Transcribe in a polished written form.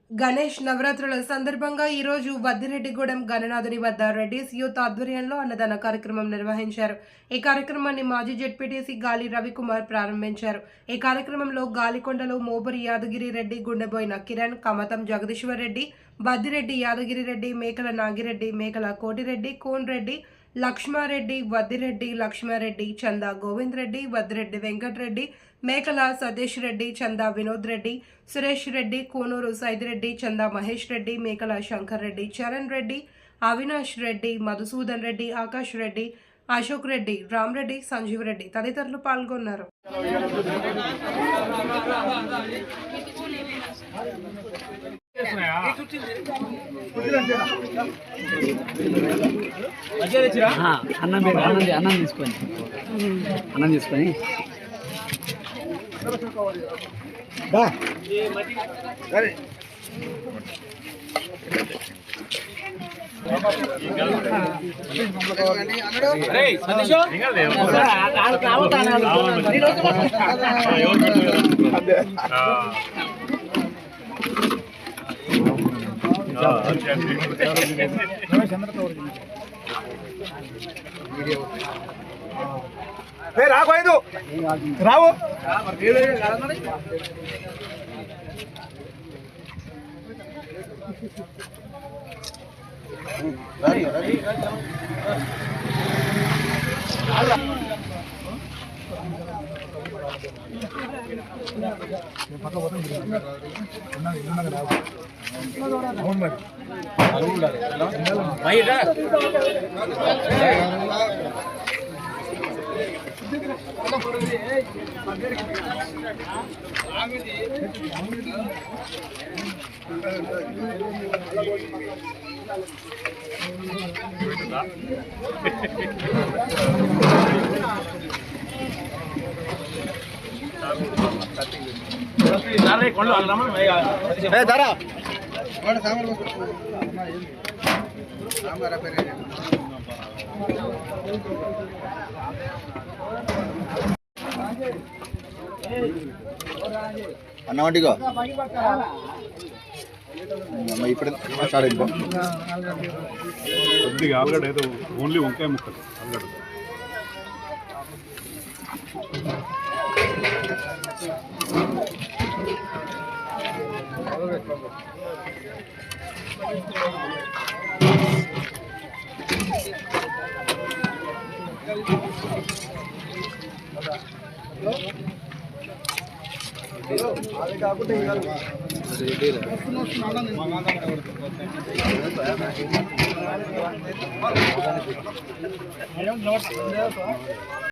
గణేష్ నవరాత్రుల సందర్భంగా ఈరోజు వద్దిరెడ్డిగూడెం గణనాథుని వద్ద రెడ్డిస్ యూత్ ఆధ్వర్యంలో అన్నదాన కార్యక్రమం నిర్వహించారు. ఈ కార్యక్రమాన్ని మాజీ జెడ్పీటీసీ గాలి రవికుమార్ ప్రారంభించారు. ఈ కార్యక్రమంలో గాలికొండలో మోబరి యాదగిరి రెడ్డి, గుండెబోయిన కిరణ్, కమతం జగదీశ్వర్ రెడ్డి, బద్దిరెడ్డి యాదగిరి రెడ్డి, మేకల నాగిరెడ్డి, మేకల కోటిరెడ్డి, కోన్ రెడ్డి, లక్ష్మారెడ్డి, వద్దిరెడ్డి లక్ష్మారెడ్డి, చందా గోవింద్ రెడ్డి, వద్దిరెడ్డి వెంకటరెడ్డి, మేకల సతీష్ రెడ్డి, చందా వినోద్ రెడ్డి, సురేష్ రెడ్డి, కోనూరు సైదిరెడ్డి, చందా మహేష్ రెడ్డి, మేకల శంకర్ రెడ్డి, చరణ్ రెడ్డి, అవినాష్ రెడ్డి, మధుసూదన్ రెడ్డి, ఆకాష్ రెడ్డి, అశోక్ రెడ్డి, రామ్ రెడ్డి, సంజీవ్ రెడ్డి తదితరులు పాల్గొన్నారు. అన్నం తీసుకొని రాదు రావు అన్నమాటిగా ఇప్పుడు కొద్దిగా ఆలుగడ్డ అయితే ఓన్లీ వంకాయ ముక్కలు ఆలుగడ్డ అది కాకుండా